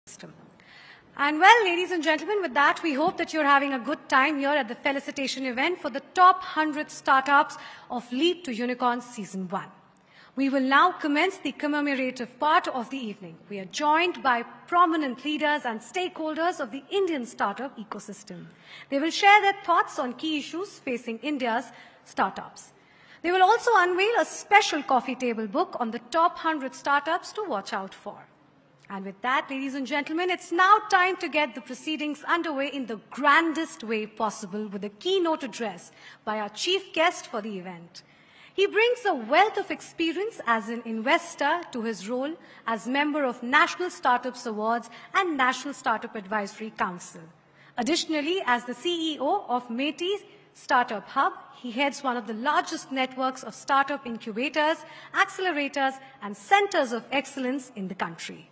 system. And well, ladies and gentlemen, with that, we hope that you're having a good time here at the felicitation event for the top 100 startups of Leap to Unicorn Season 1. We will now commence the commemorative part of the evening. We are joined by prominent leaders and stakeholders of the Indian startup ecosystem. They will share their thoughts on key issues facing India's startups. They will also unveil a special coffee table book on the top 100 startups to watch out for. And with that, ladies and gentlemen, it's now time to get the proceedings underway in the grandest way possible with a keynote address by our chief guest for the event. He brings a wealth of experience as an investor to his role as member of National Startups Awards and National Startup Advisory Council. Additionally, as the CEO of MeitY Startup Hub, he heads one of the largest networks of startup incubators, accelerators, and centers of excellence in the country.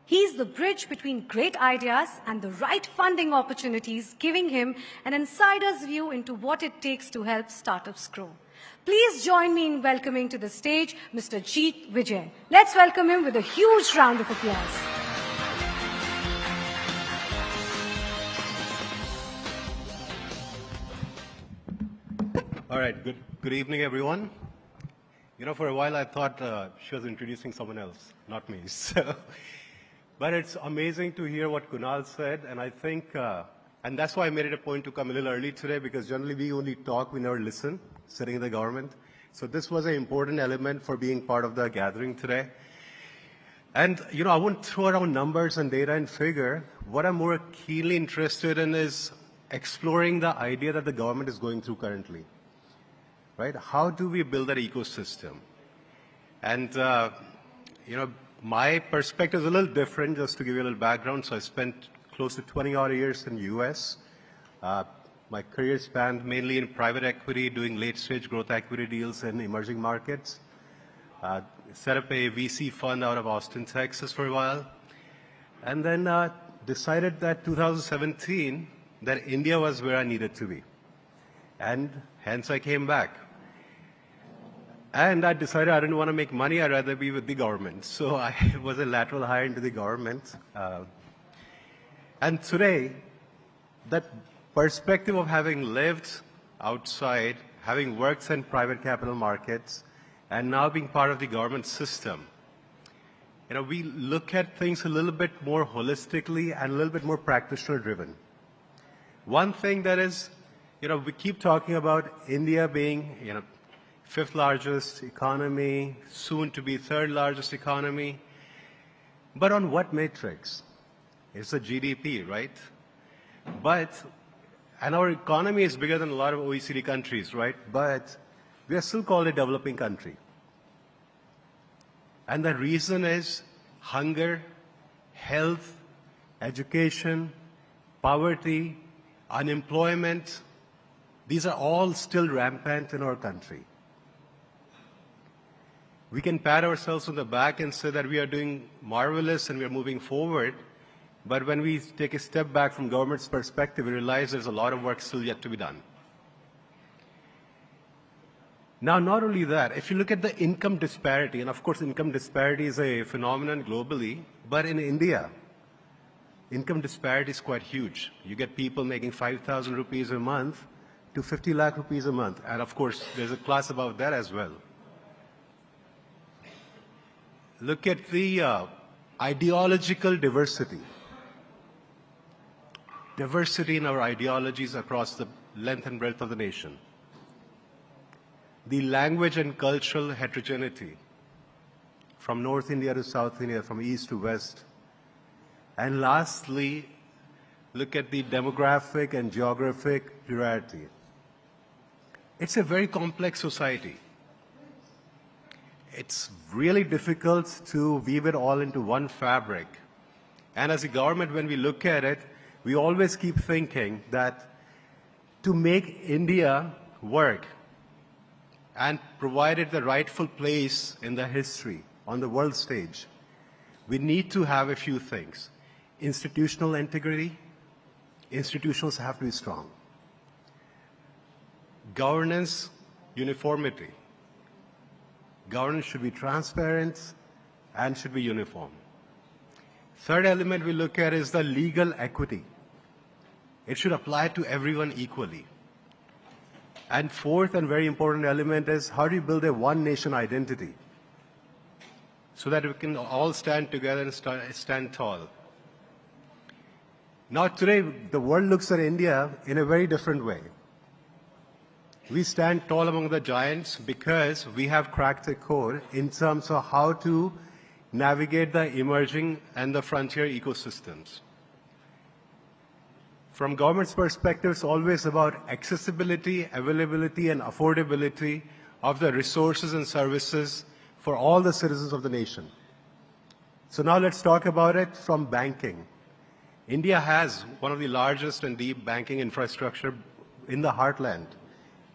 He's the bridge between great ideas and the right funding opportunities, giving him an insider's view into what it takes to help startups grow. Please join me in welcoming to the stage Mr. Jeet Vijay. Let's welcome him with a huge round of applause. All right, good evening, everyone. You know, for a while I thought she was introducing someone else, not me. But it's amazing to hear what Kunal said, and I think, and that's why I made it a point to come a little early today, because generally we only talk, we never listen, sitting in the government. So this was an important element for being part of the gathering today. And, you know, I won't throw around numbers and data and figure. What I'm more keenly interested in is exploring the idea that the government is going through currently, right? How do we build that ecosystem? And, you know, my perspective is a little different, just to give you a little background. So I spent close to 20-odd years in the US. My career spanned mainly in private equity, doing late-stage growth equity deals in emerging markets. Set up a VC fund out of Austin, Texas for a while. And then decided that 2017, that India was where I needed to be. And hence I came back. And I decided I didn't want to make money, I'd rather be with the government. So I was a lateral hire into the government. And today, that perspective of having lived outside, having worked in private capital markets, and now being part of the government system, you know, we look at things a little bit more holistically and a little bit more practitioner-driven. One thing that is, you know, we keep talking about India being, you know, fifth largest economy, soon to be third largest economy. But on what matrix? It's the GDP, right? And our economy is bigger than a lot of OECD countries, right? But we are still called a developing country. And the reason is hunger, health, education, poverty, unemployment. These are all still rampant in our country. We can pat ourselves on the back and say that we are doing marvelous and we are moving forward. But when we take a step back from government's perspective, we realize there's a lot of work still yet to be done. Now, not only that, if you look at the income disparity, and of course income disparity is a phenomenon globally, but in India, income disparity is quite huge. You get people making 5,000 rupees a month to 50 lakh rupees a month. And of course, there's a class above that as well. Look at the ideological diversity. Diversity in our ideologies across the length and breadth of the nation. The language and cultural heterogeneity from North India to South India, from East to West. And lastly, look at the demographic and geographic plurality. It's a very complex society. It's really difficult to weave it all into one fabric. And as a government, when we look at it, we always keep thinking that to make India work and provide it the rightful place in the history, on the world stage, we need to have a few things. Institutional integrity. Institutions have to be strong. Governance, uniformity. Governance should be transparent and should be uniform. Third element we look at is the legal equity. It should apply to everyone equally. And fourth and very important element is how do you build a one nation identity so that we can all stand together and stand tall. Now today, the world looks at India in a very different way. We stand tall among the giants because we have cracked the code in terms of how to navigate the emerging and the frontier ecosystems. From government's perspective, it's always about accessibility, availability, and affordability of the resources and services for all the citizens of the nation. So now let's talk about it from banking. India has one of the largest and deep banking infrastructure in the heartland.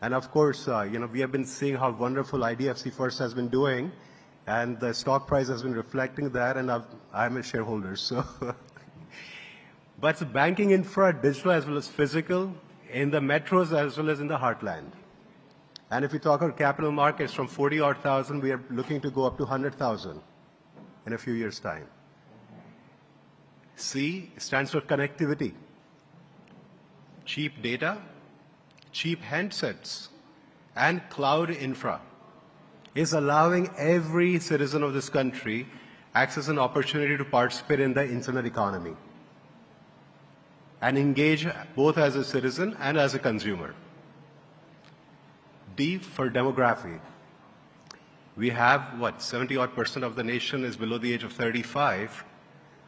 And of course, we have been seeing how wonderful IDFC First has been doing, and the stock price has been reflecting that, and I'm a shareholder, so. But it's banking infra, digital as well as physical, in the metros as well as in the heartland. And if we talk about capital markets, from 40-odd thousand, we are looking to go up to 100,000 in a few years' time. C stands for connectivity. Cheap data, cheap handsets, and cloud infra is allowing every citizen of this country access and opportunity to participate in the internet economy and engage both as a citizen and as a consumer. D for demography. We have, 70-odd% of the nation is below the age of 35,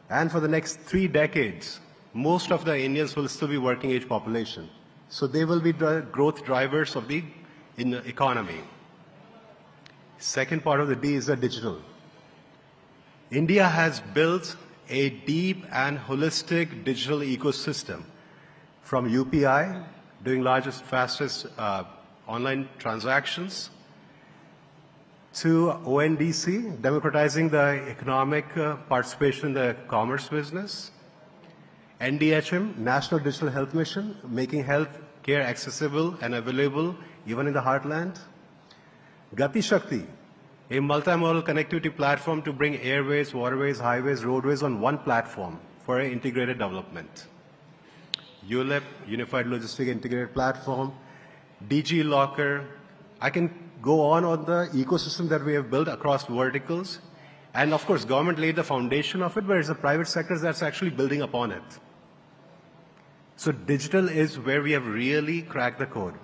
and for the next 3 decades, most of the Indians will still be working age population. So they will be growth drivers of the economy. Second part of the D is the digital. India has built a deep and holistic digital ecosystem, from UPI, doing largest, fastest online transactions, to ONDC, democratizing the economic participation in the commerce business, NDHM, National Digital Health Mission, making health care accessible and available even in the heartland, Gati Shakti, a multimodal connectivity platform to bring airways, waterways, highways, roadways on one platform for an integrated development. ULIP, Unified Logistic Integrated Platform, DG Locker. I can go on the ecosystem that we have built across verticals. And of course, government laid the foundation of it, but it's the private sector that's actually building upon it. So digital is where we have really cracked the code.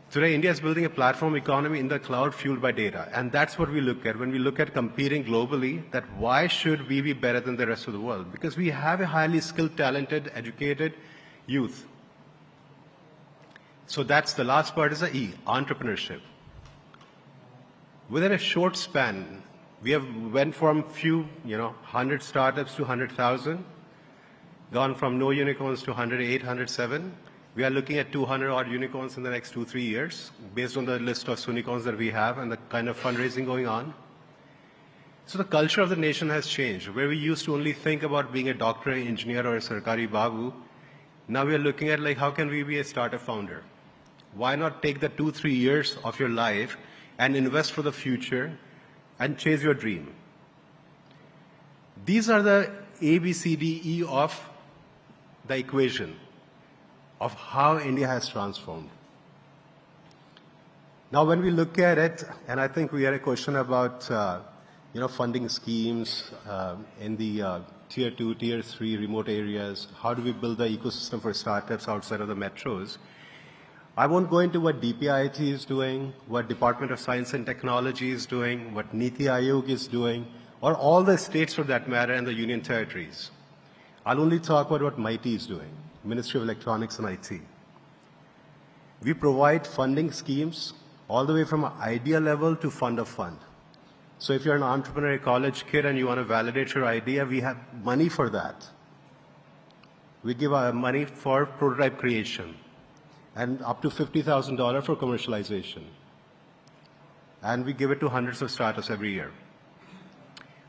Today, India is building a platform economy in the cloud fueled by data. And that's what we look at when we look at competing globally, that why should we be better than the rest of the world? Because we have a highly skilled, talented, educated youth. So that's the last part is the E, entrepreneurship. Within a short span, we have went from few, 100 startups to 100,000, gone from no unicorns to 108, 107. We are looking at 200-odd unicorns in the next 2-3 years, based on the list of unicorns that we have and the kind of fundraising going on. So the culture of the nation has changed. Where we used to only think about being a doctor, an engineer, or a Sarkari Babu, now we are looking at how can we be a startup founder? Why not take the 2-3 years of your life and invest for the future and chase your dream? These are the A, B, C, D, E of the equation of how India has transformed. Now, when we look at it, and I think we had a question about, funding schemes in the Tier 2, Tier 3 remote areas. How do we build the ecosystem for startups outside of the metros? I won't go into what DPIIT is doing, what Department of Science and Technology is doing, what MeitY Aayog is doing, or all the states for that matter and the union territories. I'll only talk about what MeitY is doing, Ministry of Electronics and IT. We provide funding schemes all the way from an idea level to fund of fund. So if you're an entrepreneur, a college kid, and you want to validate your idea, we have money for that. We give money for prototype creation and up to $50,000 for commercialization. And we give it to hundreds of startups every year.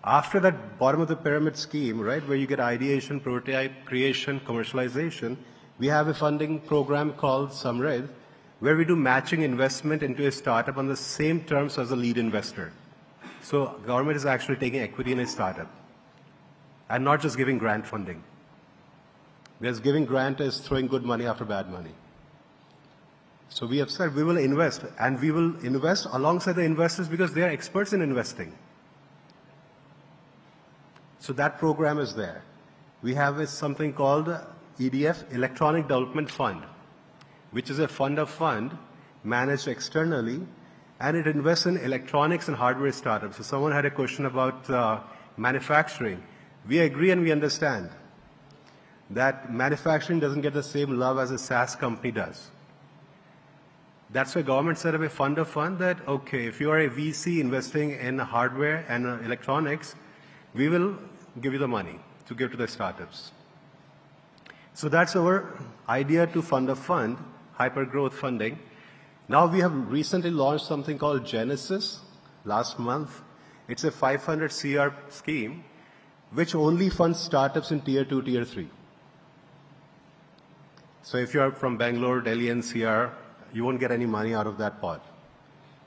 After that bottom of the pyramid scheme, right, where you get ideation, prototype, creation, commercialization, we have a funding program called Samrid, where we do matching investment into a startup on the same terms as the lead investor. So government is actually taking equity in a startup. and not just giving grant funding. Because giving grant is throwing good money after bad money. So we have said we will invest, and we will invest alongside the investors because they are experts in investing. So that program is there. We have something called EDF, Electronic Development Fund, which is a fund of fund managed externally, and it invests in electronics and hardware startups. So someone had a question about manufacturing. We agree and we understand that manufacturing doesn't get the same love as a SaaS company does. That's why government set up a fund of fund that, okay, if you are a VC investing in hardware and electronics, we will give you the money to give to the startups. So that's our idea to fund a fund, hyper-growth funding. Now we have recently launched something called Genesis last month. It's a 500 CR scheme which only funds startups in Tier 2, Tier 3. So if you're from Bangalore, Delhi, NCR, you won't get any money out of that pot.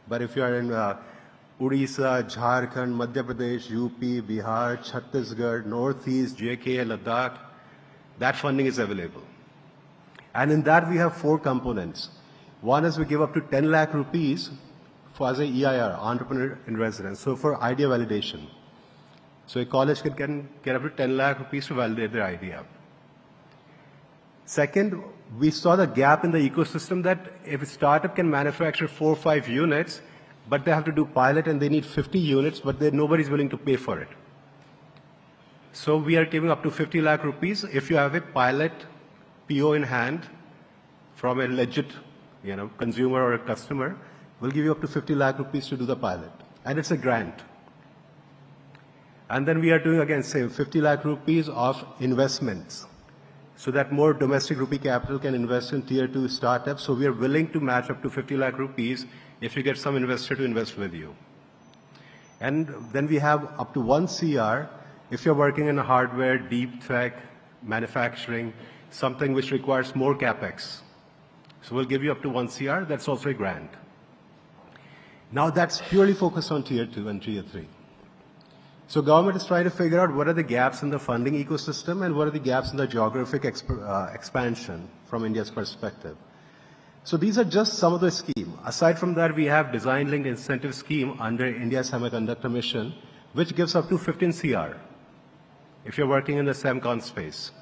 But if you're in Odisha, Jharkhand, Madhya Pradesh, UP, Bihar, Chhattisgarh, Northeast, JK, Ladakh, that funding is available. And in that we have 4 components. One is we give up to 10 lakh rupees as a EIR, entrepreneur in residence, so for idea validation. So a college can get up to 10 lakh rupees to validate their idea. Second, we saw the gap in the ecosystem that if a startup can manufacture 4 or 5 units, but they have to do pilot and they need 50 units, but nobody's willing to pay for it. So we are giving up to 50 lakh rupees if you have a pilot PO in hand from a legit consumer or a customer. We'll give you up to 50 lakh rupees to do the pilot. And it's a grant. And then we are doing, again, say 50 lakh rupees of investments, so that more domestic rupee capital can invest in Tier 2 startups. So we are willing to match up to 50 lakh rupees if you get some investor to invest with you. And then we have up to 1 CR if you're working in hardware, deep tech, manufacturing, something which requires more CapEx. So we'll give you up to 1 CR. That's also a grant. Now that's purely focused on Tier 2 and Tier 3. So government is trying to figure out what are the gaps in the funding ecosystem and what are the gaps in the geographic expansion from India's perspective. So these are just some of the scheme. Aside from that, we have design-linked incentive scheme under India Semiconductor Mission, which gives up to 15 CR if you're working in the semicon space.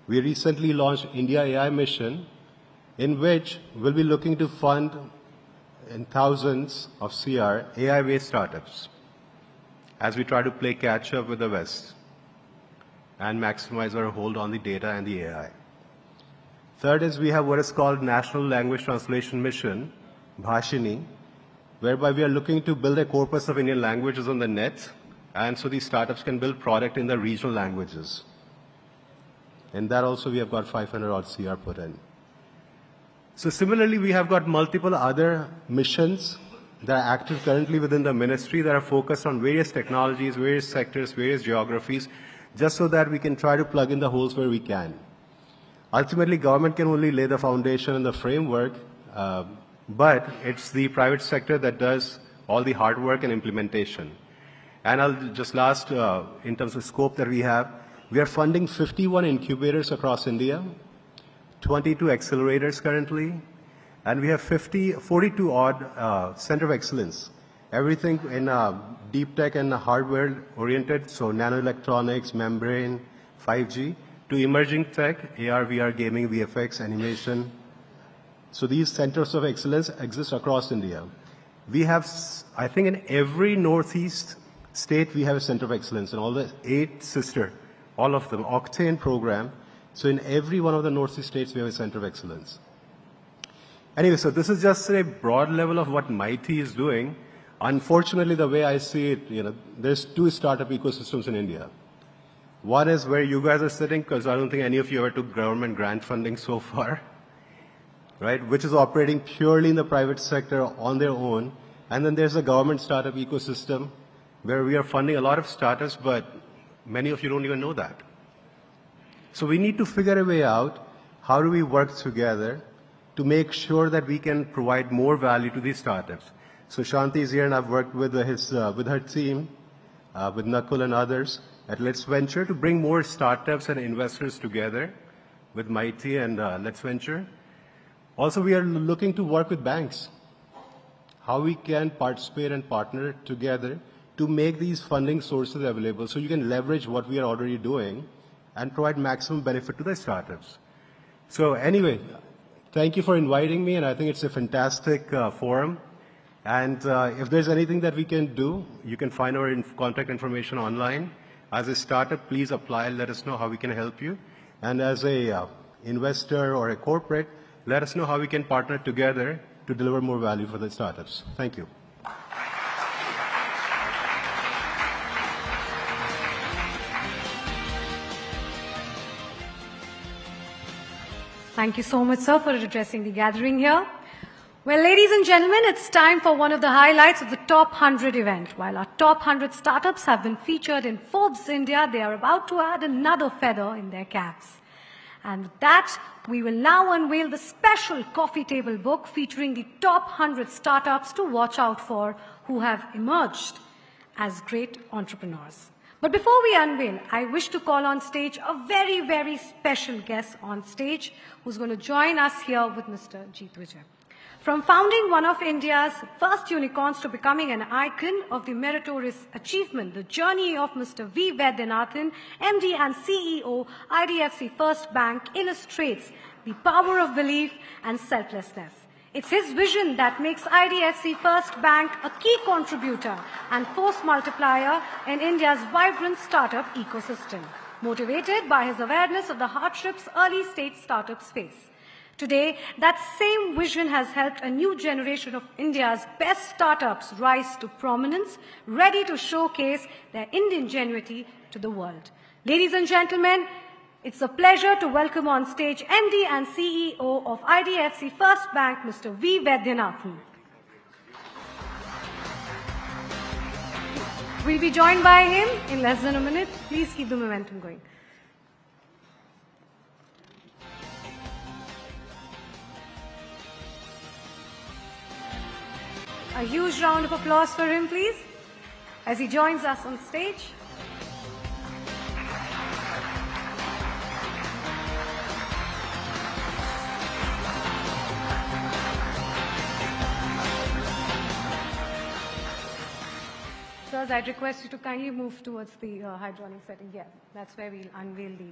We recently launched India AI Mission, in which we'll be looking to fund in thousands of CR AI-based startups as we try to play catch-up with the West and maximize our hold on the data and the AI. Third is we have what is called National Language Translation Mission, Bhashini, whereby we are looking to build a corpus of Indian languages on the net, and so these startups can build product in the regional languages. And that also we have got 500 odd CR put in. So similarly, we have got multiple other missions that are active currently within the ministry that are focused on various technologies, various sectors, various geographies, just so that we can try to plug in the holes where we can. Ultimately, government can only lay the foundation and the framework, but it's the private sector that does all the hard work and implementation. And I'll just last, in terms of scope that we are funding 51 incubators across India, 22 accelerators currently, and we have 42 odd center of excellence. Everything in deep tech and hardware oriented, so nanoelectronics, membrane, 5G, to emerging tech, AR, VR, gaming, VFX, animation. So these centers of excellence exist across India. We have, I think in every Northeast state, we have a center of excellence, and all the 8 sister, all of them, Octane program. So in every one of the Northeast states, we have a center of excellence. Anyway, so this is just a broad level of what MeitY is doing. Unfortunately, the way I see it, there's 2 startup ecosystems in India. One is where you guys are sitting, because I don't think any of you ever took government grant funding so far, right? Which is operating purely in the private sector on their own. And then there's a government startup ecosystem where we are funding a lot of startups, but many of you don't even know that. So we need to figure a way out, how do we work together to make sure that we can provide more value to these startups. So Shanti is here, and I've worked with her team, with Nakul and others, at Let's Venture to bring more startups and investors together with MeitY and Let's Venture. Also, we are looking to work with banks, how we can participate and partner together to make these funding sources available so you can leverage what we are already doing and provide maximum benefit to the startups. So anyway, thank you for inviting me, and I think it's a fantastic forum. And if there's anything that we can do, you can find our contact information online. As a startup, please apply and let us know how we can help you. And as a investor or a corporate, let us know how we can partner together to deliver more value for the startups. Thank you. Thank you so much, sir, for addressing the gathering here. Well, ladies and gentlemen, it's time for one of the highlights of the Top 100 event. While our Top 100 startups have been featured in Forbes India, they are about to add another feather in their caps. And with that, we will now unveil the special coffee table book featuring the top 100 startups to watch out for who have emerged as great entrepreneurs. But before we unveil, I wish to call on stage a very, very special guest on stage who's going to join us here with Mr. Jeet Vijay. From founding one of India's first unicorns to becoming an icon of the meritorious achievement, the journey of Mr. V. Vaidyanathan, MD and CEO, IDFC First Bank, illustrates the power of belief and selflessness. It's his vision that makes IDFC First Bank a key contributor and force multiplier in India's vibrant startup ecosystem, motivated by his awareness of the hardships early-stage startups face. Today, that same vision has helped a new generation of India's best startups rise to prominence, ready to showcase their ingenuity to the world. Ladies and gentlemen, it's a pleasure to welcome on stage MD and CEO of IDFC First Bank, Mr. V. Vaidyanathan. We'll be joined by him in less than a minute. Please keep the momentum going. A huge round of applause for him, please, as he joins us on stage. Sirs, I'd request you to kindly move towards the hydraulic setting. Yeah, that's where we'll unveil the